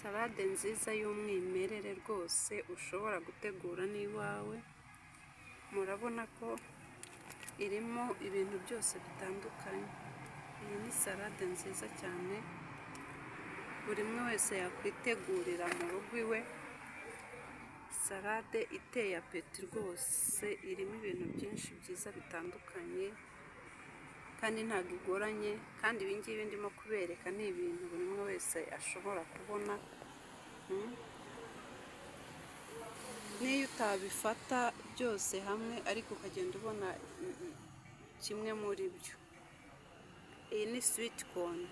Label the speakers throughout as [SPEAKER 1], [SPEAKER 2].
[SPEAKER 1] Salade nziza y'umwimerere rwose ushobora gutegura n'iwawe. Murabona ko irimo ibintu byose bitandukanye. Iyi ni salade nziza cyane buri umwe wese yakwitegurira mu rugo iwe. Salade iteye apeti rwose, irimo ibintu byinshi byiza bitandukanye kandi ntabwo igoranye. Kandi ibi ngibi ndimo kubereka ni ibintu buri umwe wese ashobora kubona. N'iyo utabifata byose hamwe ariko ukagenda ubona kimwe muri byo. Iyi ni switi koni.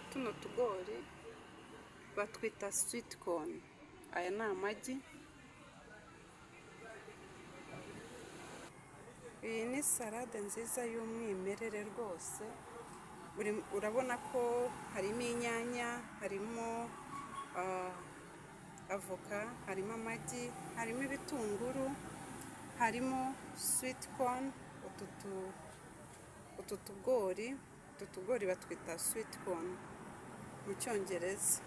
[SPEAKER 1] Tuno tugori batwita switi koni. Aya ni amagi. Iyi ni salade nziza y'umwimerere rwose. Urabona ko harimo inyanya, harimo avoka, harimo amagi, harimo ibitunguru, harimo switi koni. Utu tugori batwita switi koni mu Cyongereza.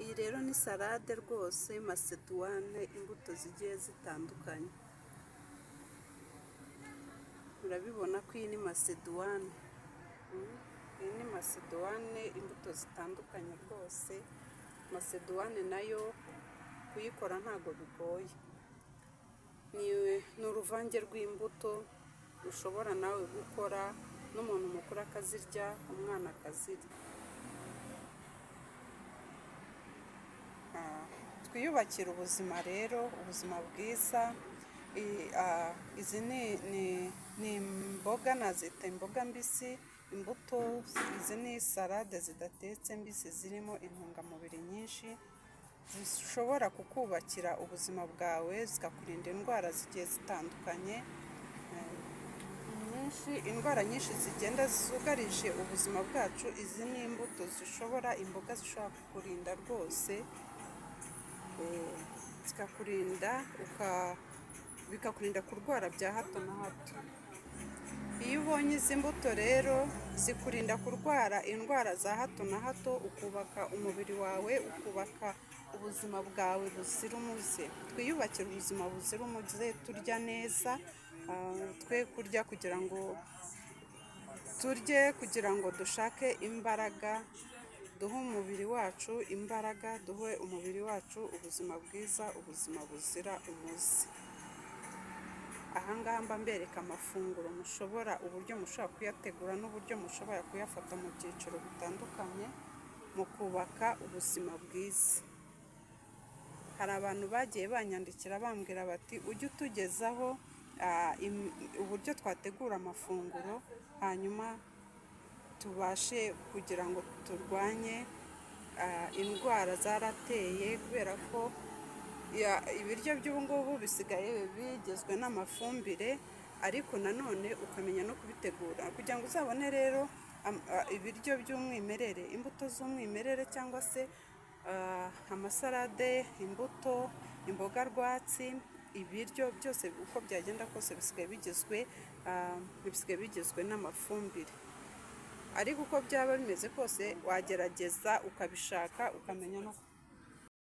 [SPEAKER 1] Iyi rero ni salade rwose masedwane, imbuto zigiye zitandukanye. Urabibona ko iyi ni masedwane. Iyi ni masedwane, imbuto zitandukanye rwose. Masedwane nayo kuyikora ntabwo bigoye. Ni uruvange rw'imbuto ushobora nawe gukora, n'umuntu mukuru akazirya, umwana akazirya. Twiyubakire ubuzima rero, ubuzima bwiza. Izi ni imboga, nazita imboga mbisi, imbuto. Izi ni salade zidatetse mbisi, zirimo intungamubiri nyinshi zishobora kukubakira ubuzima bwawe, zikakurinda indwara zigiye zitandukanye. Indwara nyinshi zigenda zugarije ubuzima bwacu, izi ni imbuto imboga zishobora kukurinda rwose, zikakurinda bikakurinda kurwara bya hato na hato. Iyo ubonye izi mbuto rero zikurinda kurwara indwara za hato na hato, ukubaka umubiri wawe, ukubaka ubuzima bwawe buzira umuze. Twiyubakire ubuzima buzira umuze, turya neza, twe kurya kugira ngo dushake imbaraga, duhe umubiri wacu imbaraga, duhe umubiri wacu ubuzima bwiza, ubuzima buzira umuze. Ahangaha mba mbereka amafunguro uburyo mushobora kuyategura n'uburyo mushobora kuyafata mu byiciro bitandukanye mu kubaka ubuzima bwiza. Hari abantu bagiye banyandikira bambwira bati ujye utugezaho uburyo twategura amafunguro, hanyuma tubashe kugira ngo turwanye indwara zarateye, kubera ko ibiryo by'ubu ngubu bisigaye bigizwe n'amafumbire, ariko nanone ukamenya no kubitegura kugira ngo uzabone rero ibiryo by'umwimerere, imbuto z'umwimerere, cyangwa se amasalade, imbuto, imboga rwatsi. Ibiryo byose uko byagenda kose bisigaye bigizwe n'amafumbire. Ariko uko byaba bimeze kose wagerageza ukabishaka, ukamenya no